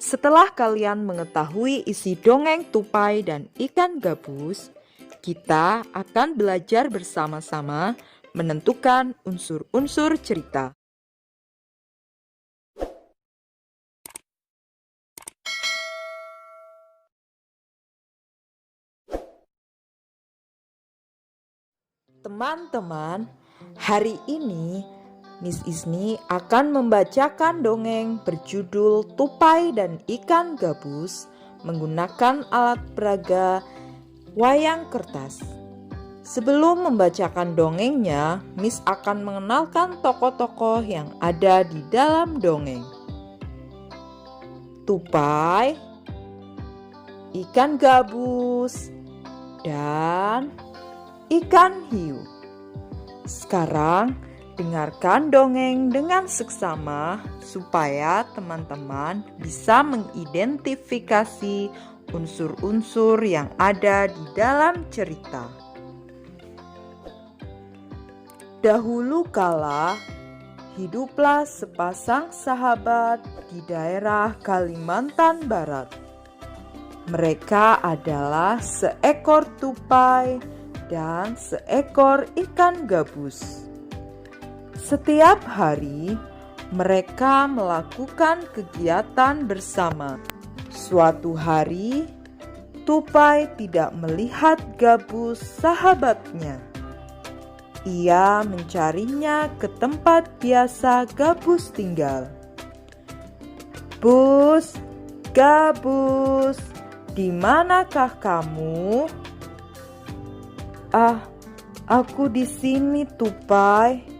Setelah kalian mengetahui isi dongeng tupai dan ikan gabus, kita akan belajar bersama-sama menentukan unsur-unsur cerita. Teman-teman, hari ini Miss Isni akan membacakan dongeng berjudul Tupai dan Ikan Gabus menggunakan alat peraga wayang kertas. Sebelum membacakan dongengnya, Miss akan mengenalkan tokoh-tokoh yang ada di dalam dongeng. Tupai, ikan gabus, dan ikan hiu. Sekarang dengarkan dongeng dengan seksama supaya teman-teman bisa mengidentifikasi unsur-unsur yang ada di dalam cerita. Dahulu kala, hiduplah sepasang sahabat di daerah Kalimantan Barat. Mereka adalah seekor tupai dan seekor ikan gabus. Setiap hari, mereka melakukan kegiatan bersama. Suatu hari, tupai tidak melihat gabus sahabatnya. Ia mencarinya ke tempat biasa gabus tinggal. "Bus, gabus, di manakah kamu?" "Ah, aku di sini, tupai."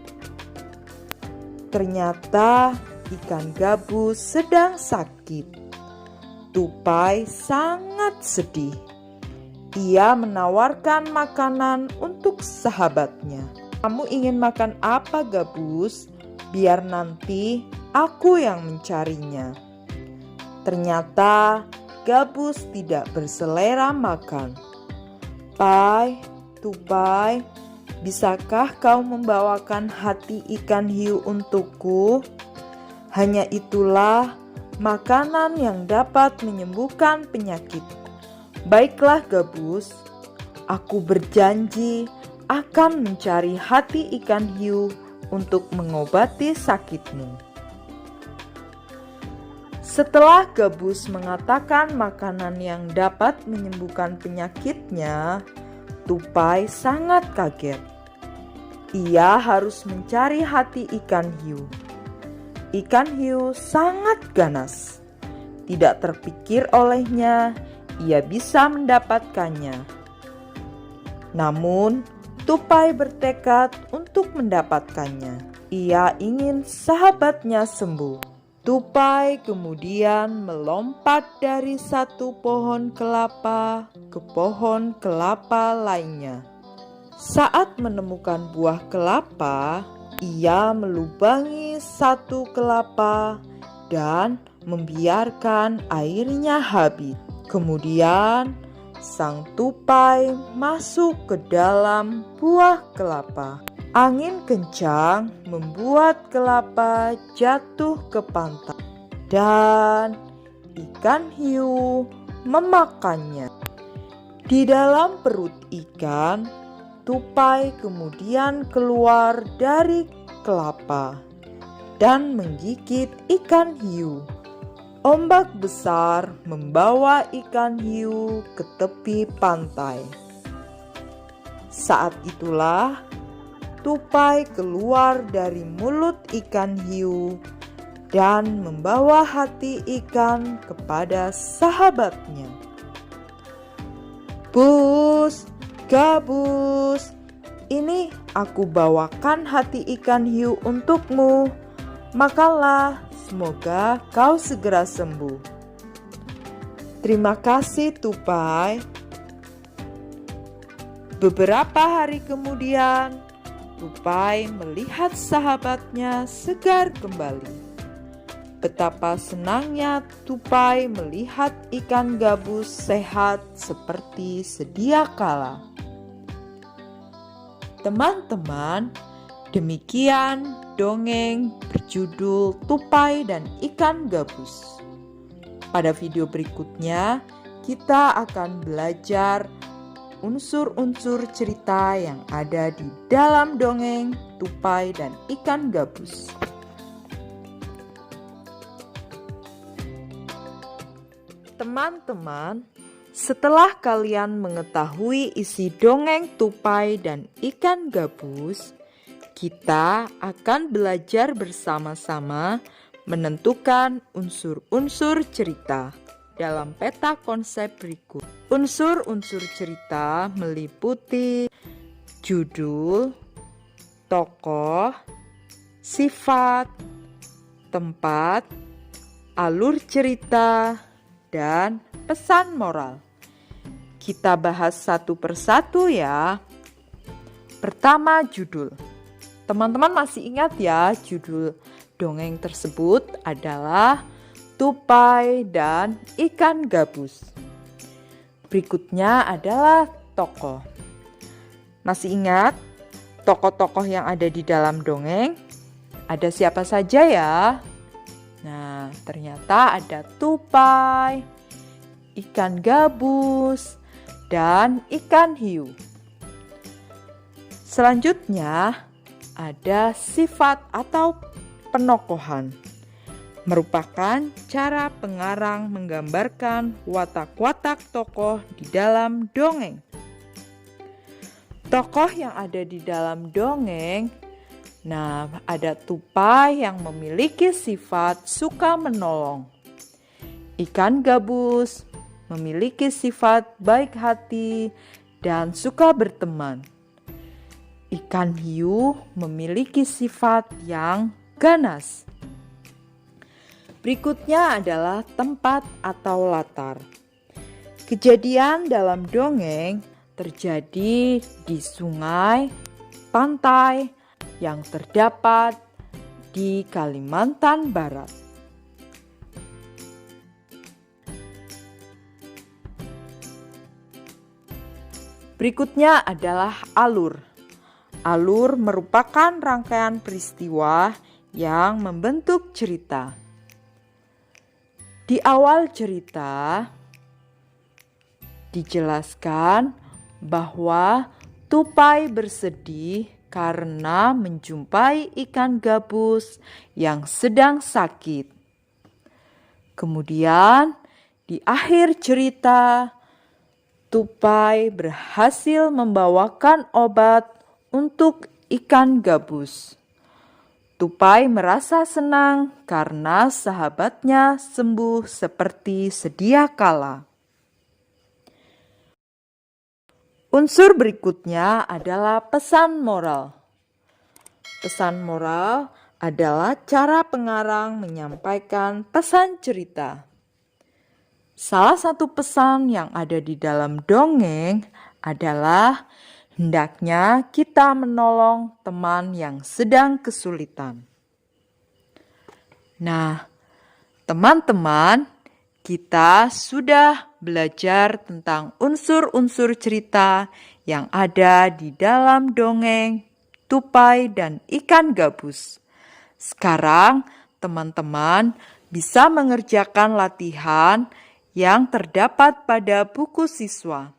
Ternyata ikan gabus sedang sakit. Tupai sangat sedih. Ia menawarkan makanan untuk sahabatnya. "Kamu ingin makan apa, gabus? Biar nanti aku yang mencarinya." Ternyata gabus tidak berselera makan. Tupai, bisakah kau membawakan hati ikan hiu untukku? Hanya itulah makanan yang dapat menyembuhkan penyakit. Baiklah gabus, aku berjanji akan mencari hati ikan hiu untuk mengobati sakitmu. Setelah gabus mengatakan makanan yang dapat menyembuhkan penyakitnya, tupai sangat kaget. Ia harus mencari hati ikan hiu. Ikan hiu sangat ganas. Tidak terpikir olehnya ia bisa mendapatkannya. Namun, tupai bertekad untuk mendapatkannya. Ia ingin sahabatnya sembuh. Tupai kemudian melompat dari satu pohon kelapa ke pohon kelapa lainnya. Saat menemukan buah kelapa, ia melubangi satu kelapa dan membiarkan airnya habis. Kemudian, sang tupai masuk ke dalam buah kelapa. Angin kencang membuat kelapa jatuh ke pantai dan ikan hiu memakannya. Di dalam perut ikan, tupai kemudian keluar dari kelapa dan menggigit ikan hiu. Ombak besar membawa ikan hiu ke tepi pantai. Saat itulah tupai keluar dari mulut ikan hiu dan membawa hati ikan kepada sahabatnya. "Bus, gabus, ini aku bawakan hati ikan hiu untukmu. Makanlah, semoga kau segera sembuh." "Terima kasih, tupai." Beberapa hari kemudian, tupai melihat sahabatnya segar kembali. Betapa senangnya tupai melihat ikan gabus sehat seperti sedia kala. Teman-teman, demikian dongeng berjudul Tupai dan Ikan Gabus. Pada video berikutnya, kita akan belajar unsur-unsur cerita yang ada di dalam dongeng Tupai dan Ikan Gabus. Teman-teman, setelah kalian mengetahui isi dongeng Tupai dan Ikan Gabus, kita akan belajar bersama-sama menentukan unsur-unsur cerita dalam peta konsep berikut. Unsur-unsur cerita meliputi judul, tokoh, sifat, tempat, alur cerita, dan pesan moral. Kita bahas satu persatu ya. Pertama, judul. Teman-teman masih ingat ya, judul dongeng tersebut adalah Tupai dan Ikan Gabus. Berikutnya adalah tokoh. Masih ingat tokoh-tokoh yang ada di dalam dongeng? Ada siapa saja ya? Nah, ternyata ada tupai, ikan gabus, dan ikan hiu. Selanjutnya ada sifat atau penokohan. Merupakan cara pengarang menggambarkan watak-watak tokoh di dalam dongeng. Tokoh yang ada di dalam dongeng, nah ada tupai yang memiliki sifat suka menolong. Ikan gabus memiliki sifat baik hati dan suka berteman. Ikan hiu memiliki sifat yang ganas. Berikutnya adalah tempat atau latar. Kejadian dalam dongeng terjadi di sungai, pantai yang terdapat di Kalimantan Barat. Berikutnya adalah alur. Alur merupakan rangkaian peristiwa yang membentuk cerita. Di awal cerita dijelaskan bahwa tupai bersedih karena menjumpai ikan gabus yang sedang sakit. Kemudian di akhir cerita, tupai berhasil membawakan obat untuk ikan gabus. Tupai merasa senang karena sahabatnya sembuh seperti sedia kala. Unsur berikutnya adalah pesan moral. Pesan moral adalah cara pengarang menyampaikan pesan cerita. Salah satu pesan yang ada di dalam dongeng adalah hendaknya kita menolong teman yang sedang kesulitan. Nah, teman-teman, kita sudah belajar tentang unsur-unsur cerita yang ada di dalam dongeng Tupai dan Ikan Gabus. Sekarang, teman-teman bisa mengerjakan latihan yang terdapat pada buku siswa.